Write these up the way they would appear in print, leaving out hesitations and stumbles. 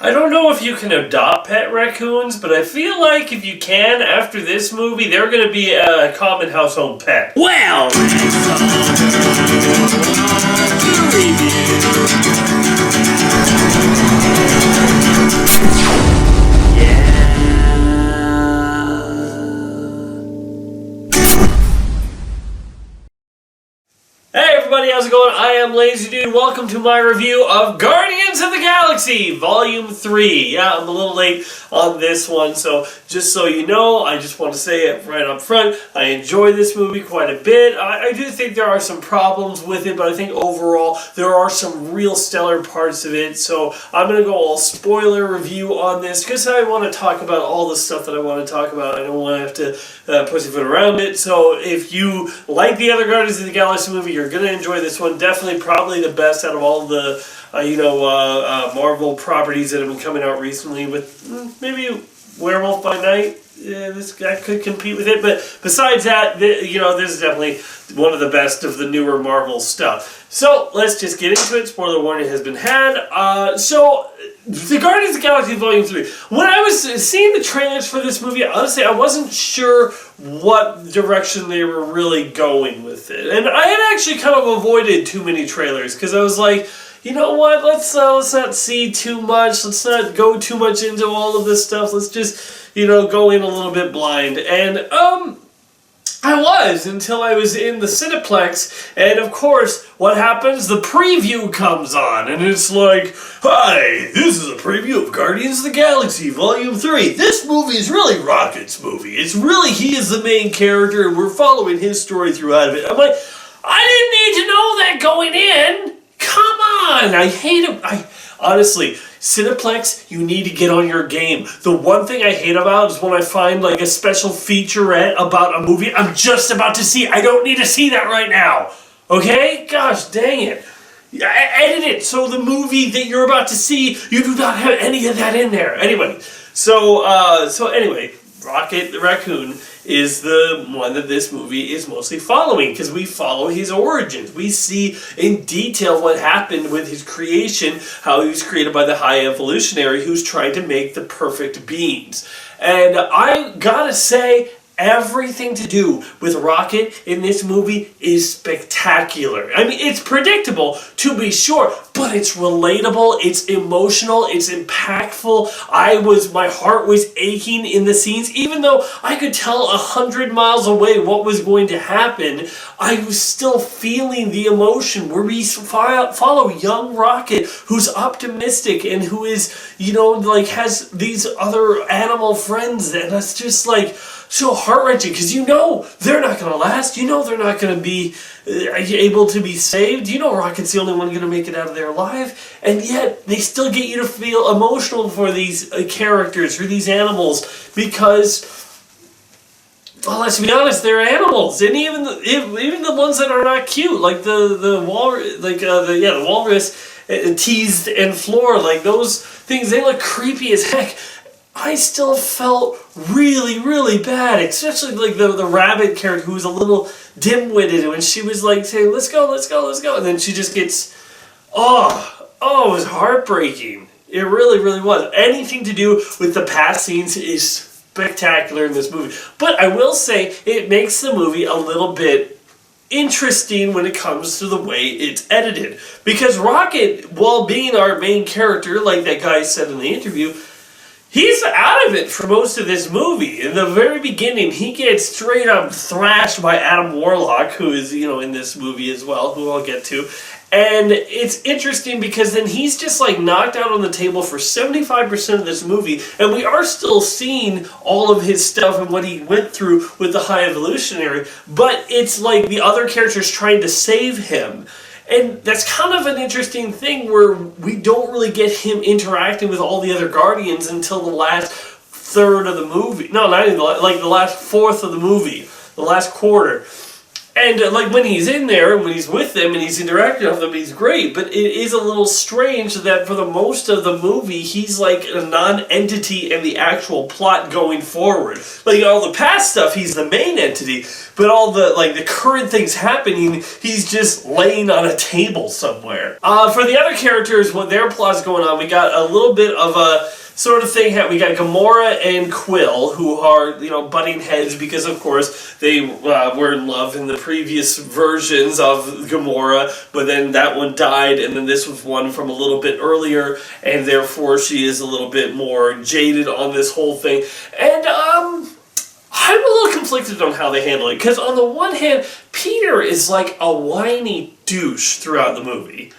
I don't know if you can adopt pet raccoons, but I feel like if you can, after this movie, they're going to be a common household pet. Well, Hey everybody, how's it going? I am Lazy Dude. Welcome to my review of Guardians of the Galaxy Volume 3. Yeah, I'm a little late on this one, so just so you know, I just want to say it right up front, I enjoy this movie quite a bit. I do think there are some problems with it, but I think overall there are some real stellar parts of it, so I'm going to go all spoiler review on this, because I want to talk about all the stuff that I want to talk about. I don't want to have to pussyfoot around it, so if you like the other Guardians of the Galaxy movie, you're going to enjoy this one. Definitely probably the best out of all the Marvel properties that have been coming out recently, with maybe Werewolf by Night. This guy could compete with it, but besides that, this is definitely one of the best of the newer Marvel stuff. So let's just get into it. Spoiler warning has been had. So the Guardians of the Galaxy Volume 3. When I was seeing the trailers for this movie, honestly, I wasn't sure what direction they were really going with it. And I had actually kind of avoided too many trailers, because I was like, you know what, let's not see too much, let's not go too much into all of this stuff, let's just, go in a little bit blind. And, I was, until I was in the Cineplex, and of course, what happens? The preview comes on, and it's like, hi, this is a preview of Guardians of the Galaxy Volume 3. This movie is really Rocket's movie. It's really, he is the main character, and we're following his story throughout of it. I'm like, I didn't need to know that going in. Come on! I hate him. Honestly, Cineplex, you need to get on your game. The one thing I hate about is when I find like a special featurette about a movie I'm just about to see. I don't need to see that right now. Okay? Gosh dang it. Edit it so the movie that you're about to see, you do not have any of that in there. Anyway, so anyway, Rocket the Raccoon is the one that this movie is mostly following, because we follow his origins. We see in detail what happened with his creation, how he was created by the High Evolutionary who's trying to make the perfect beings. And I gotta say, everything to do with Rocket in this movie is spectacular. I mean, it's predictable, to be sure, but it's relatable, it's emotional, it's impactful. My heart was aching in the scenes. Even though I could tell 100 miles away what was going to happen, I was still feeling the emotion where we follow young Rocket, who's optimistic and who is, has these other animal friends, and that's just like so heart-wrenching, because they're not going to last. They're not going to be able to be saved. Rocket's the only one going to make it out of there alive, and yet they still get you to feel emotional for these characters, for these animals, because, well, let's be honest, they're animals, and even the ones that are not cute, like the walrus, teased and floor, like those things, they look creepy as heck. I still felt really, really bad, especially like the rabbit character who was a little dim-witted, when she was like saying, let's go, let's go, let's go, and then she just gets, it was heartbreaking. It really, really was. Anything to do with the past scenes is spectacular in this movie. But I will say, it makes the movie a little bit interesting when it comes to the way it's edited. Because Rocket, while being our main character, like that guy said in the interview, he's out of it for most of this movie. In the very beginning, he gets straight up thrashed by Adam Warlock, who is, in this movie as well, who I'll get to. And it's interesting because then he's just like knocked out on the table for 75% of this movie, and we are still seeing all of his stuff and what he went through with the High Evolutionary, but it's like the other characters trying to save him. And that's kind of an interesting thing where we don't really get him interacting with all the other Guardians until the last third of the movie. No, not even the last fourth of the movie, the last quarter. And like when he's in there and when he's with them and he's interacting with them, he's great. But it is a little strange that for the most of the movie, he's like a non-entity in the actual plot going forward. Like all the past stuff, he's the main entity. But all the the current things happening, he's just laying on a table somewhere. For the other characters, when their plot's going on, we got a little bit of a sort of thing. We got Gamora and Quill, who are, butting heads because, of course, they were in love in the previous versions of Gamora, but then that one died, and then this was one from a little bit earlier, and therefore she is a little bit more jaded on this whole thing. And, I'm a little conflicted on how they handle it, because on the one hand, Peter is like a whiny douche throughout the movie.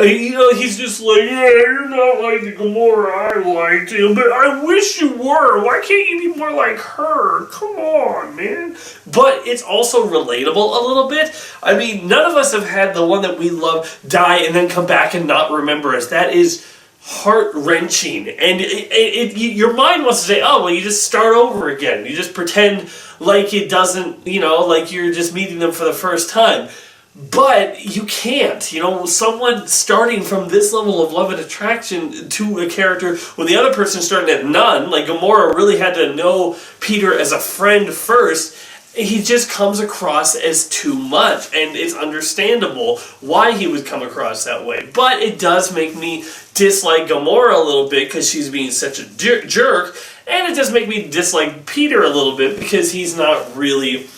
He's just like, yeah, you're not like the Gamora I liked, but I wish you were. Why can't you be more like her? Come on, man. But it's also relatable a little bit. I mean, none of us have had the one that we love die and then come back and not remember us. That is heart-wrenching. And your mind wants to say, oh, well, you just start over again. You just pretend like it doesn't, like you're just meeting them for the first time. But you can't, someone starting from this level of love and attraction to a character when the other person starting at none, like Gamora really had to know Peter as a friend first, he just comes across as too much, and it's understandable why he would come across that way. But it does make me dislike Gamora a little bit because she's being such a jerk, and it does make me dislike Peter a little bit because he's not really,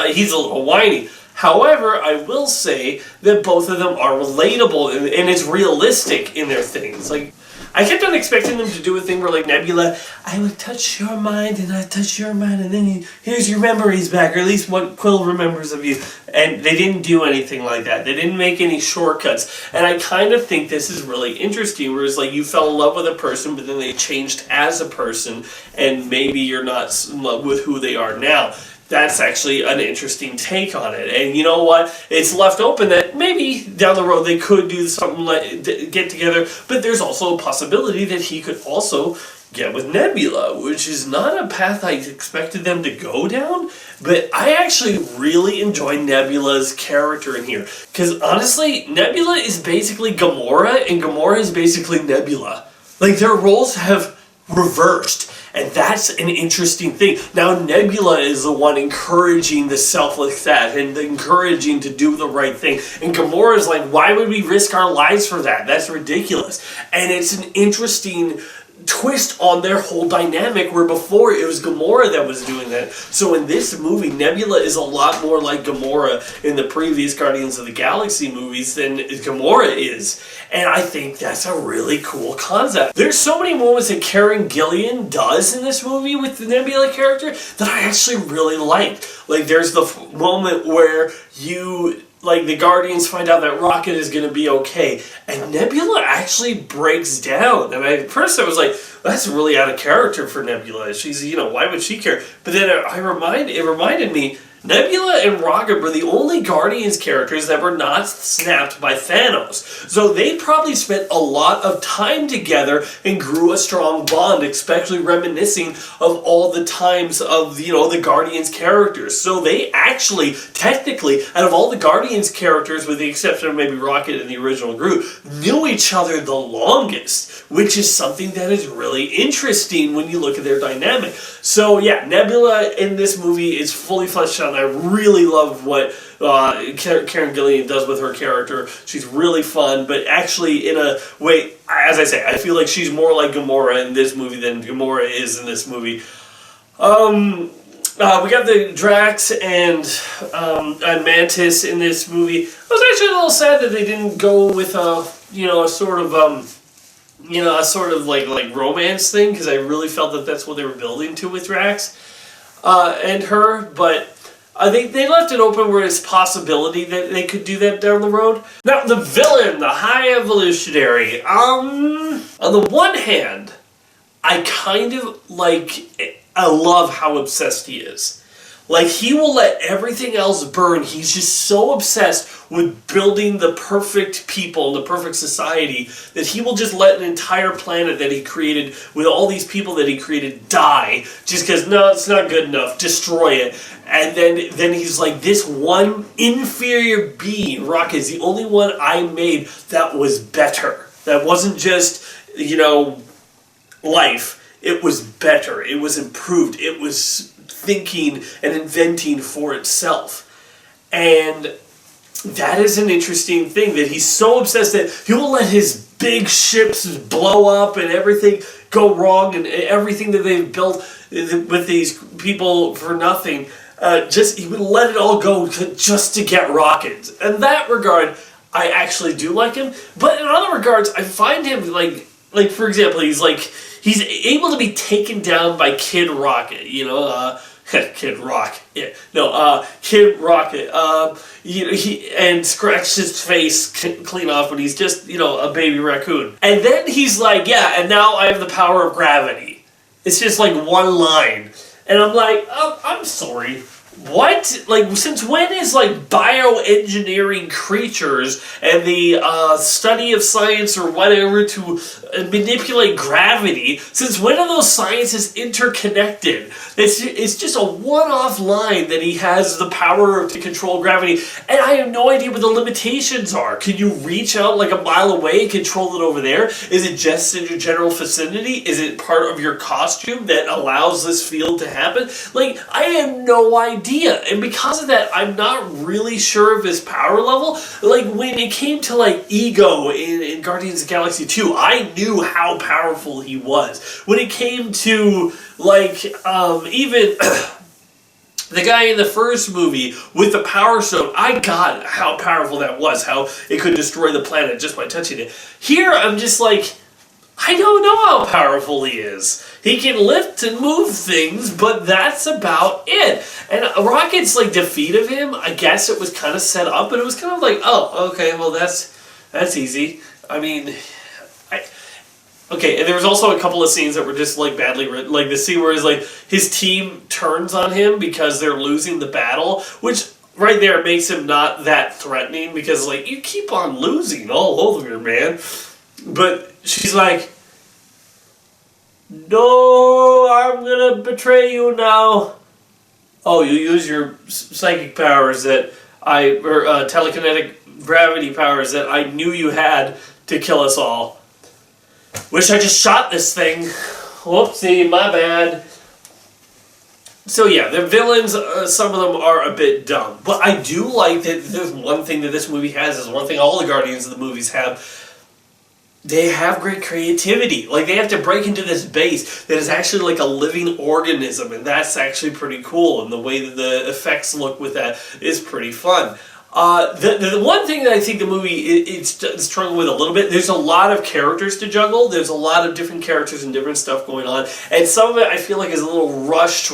he's a little whiny. However, I will say that both of them are relatable and it's realistic in their things. Like, I kept on expecting them to do a thing where, like, Nebula, I would touch your mind and I touch your mind and then here's your memories back, or at least what Quill remembers of you. And they didn't do anything like that. They didn't make any shortcuts. And I kind of think this is really interesting, where it's like you fell in love with a person, but then they changed as a person, and maybe you're not in love with who they are now. That's actually an interesting take on it. And you know what? It's left open that maybe down the road they could do something like get together, but there's also a possibility that he could also get with Nebula, which is not a path I expected them to go down, but I actually really enjoy Nebula's character in here. Because honestly, Nebula is basically Gamora, and Gamora is basically Nebula. Like, their roles have reversed. And that's an interesting thing. Now Nebula is the one encouraging the selfless act and encouraging to do the right thing. And Gamora is like, why would we risk our lives for that? That's ridiculous. And it's an interesting twist on their whole dynamic, where before it was Gamora that was doing that. So in this movie, Nebula is a lot more like Gamora in the previous Guardians of the Galaxy movies than Gamora is. And I think that's a really cool concept. There's so many moments that Karen Gillan does in this movie with the Nebula character that I actually really liked. Like, there's the moment where the Guardians find out that Rocket is going to be okay, and Nebula actually breaks down. And at first I was like, that's really out of character for Nebula. She's, why would she care? But then it reminded me, Nebula and Rocket were the only Guardians characters that were not snapped by Thanos. So they probably spent a lot of time together and grew a strong bond, especially reminiscing of all the times of, the Guardians characters. So they actually, technically, out of all the Guardians characters, with the exception of maybe Rocket and the original group, knew each other the longest, which is something that is really interesting when you look at their dynamic. So yeah, Nebula in this movie is fully fleshed out. I really love what Karen Gillan does with her character. She's really fun, but actually in a way, as I say, I feel like she's more like Gamora in this movie than Gamora is in this movie. We got the Drax and Mantis in this movie. I was actually a little sad that they didn't go with a sort of like romance thing, because I really felt that that's what they were building to with Drax and her, but I think they left it open where it's a possibility that they could do that down the road. Now, the villain, the High Evolutionary. On the one hand, I love how obsessed he is. Like, he will let everything else burn. He's just so obsessed with building the perfect people, the perfect society, that he will just let an entire planet that he created, with all these people that he created, die. Just because, no, it's not good enough. Destroy it. And then he's like, this one inferior being, Rocket, is the only one I made that was better. That wasn't just, life. It was better. It was improved. It was thinking and inventing for itself. And that is an interesting thing, that he's so obsessed that he will let his big ships blow up and everything go wrong, and everything that they've built with these people for nothing. He would let it all go just to get Rocket. In that regard, I actually do like him. But in other regards, I find him like for example, he's able to be taken down by Kid Rocket, Kid Rock, yeah, no, Kid Rocket, and scratched his face clean off when he's just, a baby raccoon. And then he's like, yeah, and now I have the power of gravity. It's just like one line. And I'm like, oh, I'm sorry. What? Like, since when is, bioengineering creatures and the study of science or whatever to manipulate gravity, since when are those sciences interconnected? It's just a one-off line that he has the power to control gravity, and I have no idea what the limitations are. Can you reach out like a mile away and control it over there? Is it just in your general vicinity? Is it part of your costume that allows this field to happen? I have no idea. And because of that, I'm not really sure of his power level. When it came to Ego in Guardians of the Galaxy 2, I knew how powerful he was. When it came to even the guy in the first movie with the Power Stone, I got how powerful that was, how it could destroy the planet just by touching it. Here, I'm just I don't know how powerful he is. He can lift and move things, but that's about it. And Rocket's defeat of him, I guess it was kind of set up, but it was kind of oh, okay, well that's easy. I mean, okay, and there was also a couple of scenes that were just badly written, the scene where his team turns on him because they're losing the battle, which right there makes him not that threatening, because you keep on losing all over, man. But she's like, no, I'm gonna betray you now. Oh, you use your psychic powers or telekinetic gravity powers that I knew you had to kill us all. Wish I just shot this thing. Whoopsie, my bad. So yeah, the villains, some of them are a bit dumb. But I do like that there's one thing that this movie has, is one thing all the Guardians of the movies have. They have great creativity. They have to break into this base that is actually a living organism, and that's actually pretty cool, and the way that the effects look with that is pretty fun. The one thing that I think the movie it's struggling with a little bit, there's a lot of characters to juggle, there's a lot of different characters and different stuff going on, and some of it I feel is a little rushed,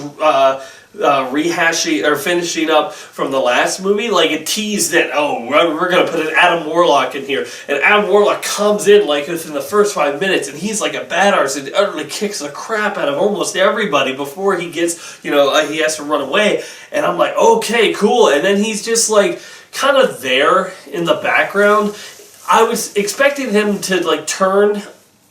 rehashing or finishing up from the last movie. It teased that, oh, we're going to put an Adam Warlock in here, and Adam Warlock comes in within the first 5 minutes, and he's a badass and utterly kicks the crap out of almost everybody before he gets, he has to run away, and I'm like, okay, cool, and then he's just kind of there in the background. I was expecting him to turn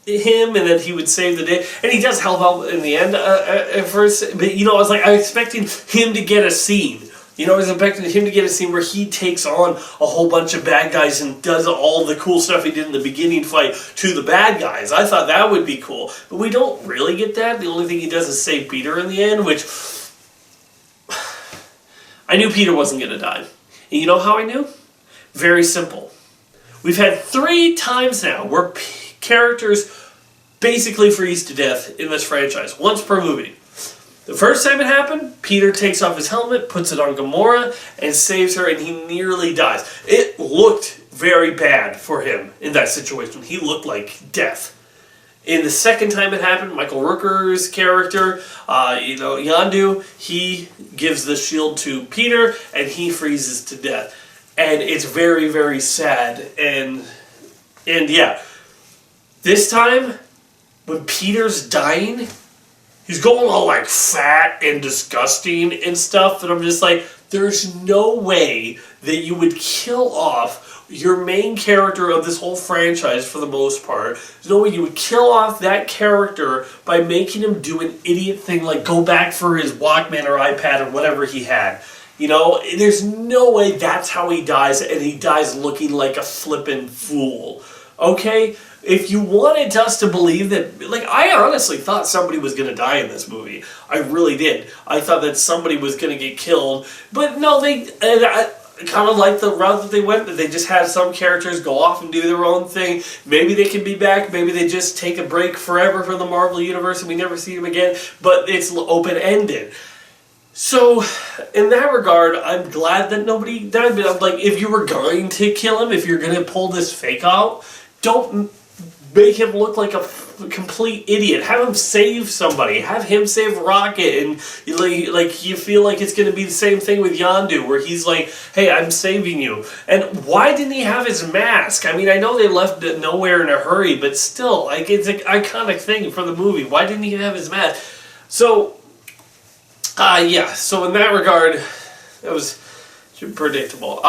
him and then he would save the day, and he does help out in the end at first, but I was expecting him to get a scene. I was expecting him to get a scene where he takes on a whole bunch of bad guys and does all the cool stuff he did in the beginning fight to the bad guys. I thought that would be cool, but we don't really get that. The only thing he does is save Peter in the end, which I knew Peter wasn't going to die. And you know how I knew? Very simple. We've had 3 times now where characters basically freeze to death in this franchise, once per movie. The first time it happened, Peter takes off his helmet, puts it on Gamora, and saves her, and he nearly dies. It looked very bad for him in that situation. He looked like death. In the second time it happened, Michael Rooker's character, Yondu, he gives the shield to Peter, and he freezes to death. And it's very, very sad. And yeah, this time, when Peter's dying, he's going all like fat and disgusting and stuff, and I'm just like, there's no way that you would kill off your main character of this whole franchise for the most part. There's no way you would kill off that character by making him do an idiot thing like go back for his Walkman or iPad or whatever he had. You know, there's no way that's how he dies, and he dies looking like a flippin' fool. Okay? If you wanted us to believe that, like, I honestly thought somebody was going to die in this movie. I really did. I thought that somebody was going to get killed. But no, I kind of like the route that they went. That they just had some characters go off and do their own thing. Maybe they can be back. Maybe they just take a break forever from the Marvel Universe and we never see them again. But it's open-ended. So, in that regard, I'm glad that nobody died. But I'm like, if you were going to kill him, if you're going to pull this fake out, don't make him look like a complete idiot. Have him save somebody. Have him save Rocket, and like you feel like it's going to be the same thing with Yondu, where he's like, "Hey, I'm saving you." And why didn't he have his mask? I mean, I know they left it nowhere in a hurry, but still, like it's an iconic thing for the movie. Why didn't he have his mask? So, yeah. So in that regard, it was predictable.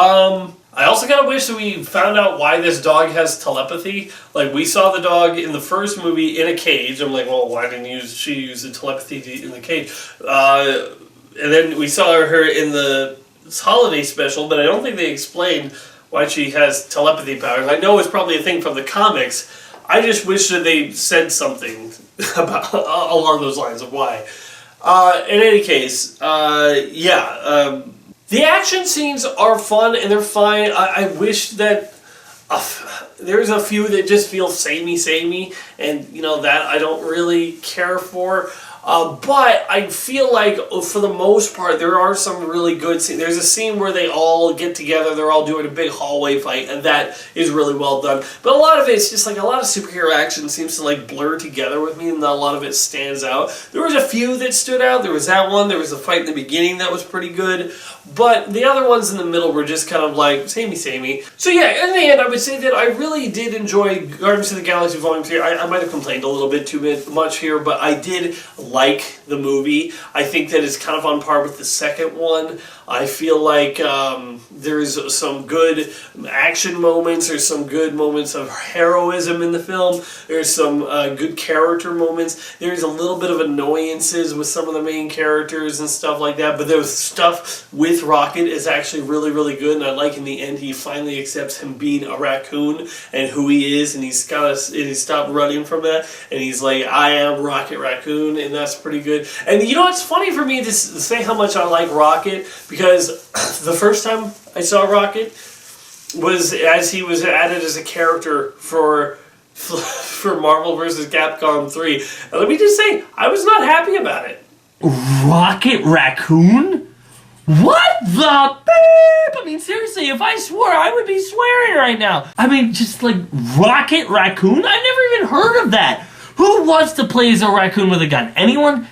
I also kind of wish that we found out why this dog has telepathy. Like, we saw the dog in the first movie in a cage. I'm like, well, why didn't she use the telepathy in the cage? And then we saw her in the holiday special, but I don't think they explained why she has telepathy powers. I know it's probably a thing from the comics. I just wish that they said something about along those lines of why. In any case, yeah. The action scenes are fun and they're fine. I wish that there's a few that just feel samey, and you know that I don't really care for. But I feel like for the most part there are some really good scenes. There's a scene where they all get together, they're all doing a big hallway fight, and that is really well done. But a lot of it's just like a lot of superhero action seems to like blur together with me, and not a lot of it stands out. There was a few that stood out. There was that one, there was a fight in the beginning that was pretty good, but the other ones in the middle were just kind of like samey. So yeah, in the end I would say that I really did enjoy Guardians of the Galaxy Volume 3. I might have complained a little bit too much here, but I did like the movie. I think that it's kind of on par with the second one. I feel like there's some good action moments. There's some good moments of heroism in the film. There's some good character moments. There's a little bit of annoyances with some of the main characters and stuff like that. But the stuff with Rocket is actually really, really good. And I like in the end he finally accepts him being a raccoon and who he is. And he stopped running from that. And he's like, I am Rocket Raccoon. And that's pretty good. And you know, it's funny for me to say how much I like Rocket, because the first time I saw Rocket was as he was added as a character for Marvel vs. Capcom 3. And let me just say, I was not happy about it. Rocket Raccoon? What the beep? I mean, seriously, if I swore, I would be swearing right now. I mean, just like Rocket Raccoon? I've never even heard of that. Who wants to play as a raccoon with a gun? Anyone?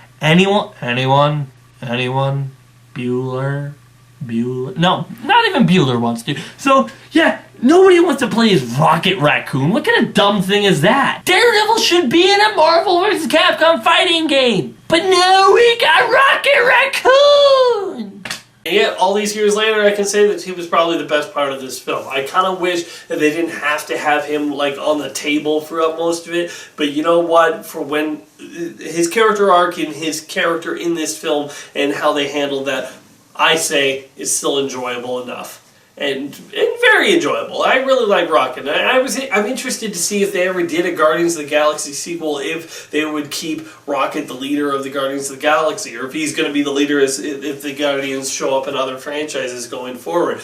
Bueller? No, not even Bueller wants to. So, yeah, nobody wants to play as Rocket Raccoon. What kind of dumb thing is that? Daredevil should be in a Marvel vs. Capcom fighting game. But no, we got Rocket Raccoon! And yet, all these years later, I can say that he was probably the best part of this film. I kind of wish that they didn't have to have him like on the table throughout most of it. But you know what? For when his character arc and his character in this film and how they handled that, I say is still enjoyable enough. And very enjoyable. I really like Rocket. I'm interested to see if they ever did a Guardians of the Galaxy sequel, if they would keep Rocket the leader of the Guardians of the Galaxy, or if he's going to be the leader if the Guardians show up in other franchises going forward.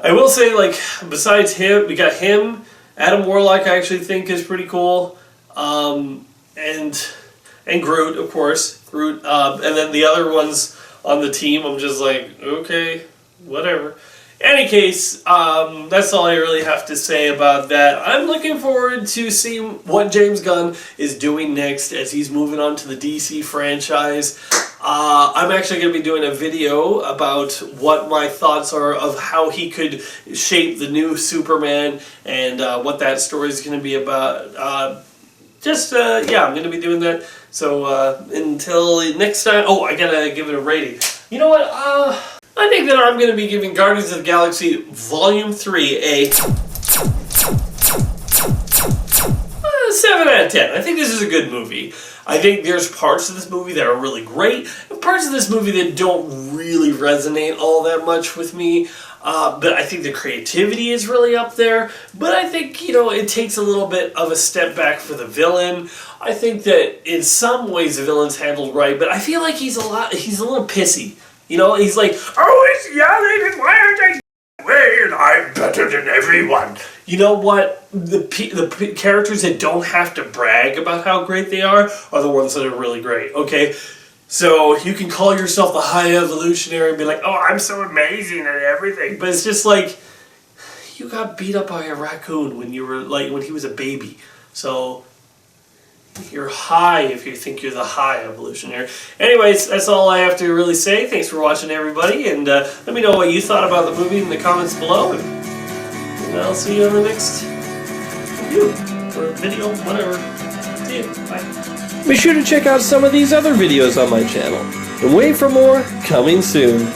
I will say, like, besides him, we got him. Adam Warlock I actually think is pretty cool. And Groot, of course. Groot. And then the other ones on the team, I'm just like, okay, whatever. Any case, that's all I really have to say about that. I'm looking forward to seeing what James Gunn is doing next as he's moving on to the DC franchise. I'm actually going to be doing a video about what my thoughts are of how he could shape the new Superman and what that story is going to be about. just, yeah, I'm going to be doing that. So until next time, oh, I got to give it a rating. You know what? I think that I'm going to be giving Guardians of the Galaxy Volume 3 a 7 out of 10. I think this is a good movie. I think there's parts of this movie that are really great, and parts of this movie that don't really resonate all that much with me. But I think the creativity is really up there. But I think, you know, it takes a little bit of a step back for the villain. I think that in some ways the villain's handled right, but I feel like he's a little pissy. You know, he's like, always yelling, and why aren't I way, and I'm better than everyone. You know what? The characters that don't have to brag about how great they are the ones that are really great, okay? So you can call yourself the high evolutionary and be like, oh, I'm so amazing and everything. But it's just like, you got beat up by a raccoon when you were when he was a baby. So you're high if you think you're the high evolutionary. Anyways, that's all I have to really say. Thanks for watching, everybody. And let me know what you thought about the movie in the comments below. And I'll see you on the next review or video, whatever. See you. Bye. Be sure to check out some of these other videos on my channel. And wait for more coming soon.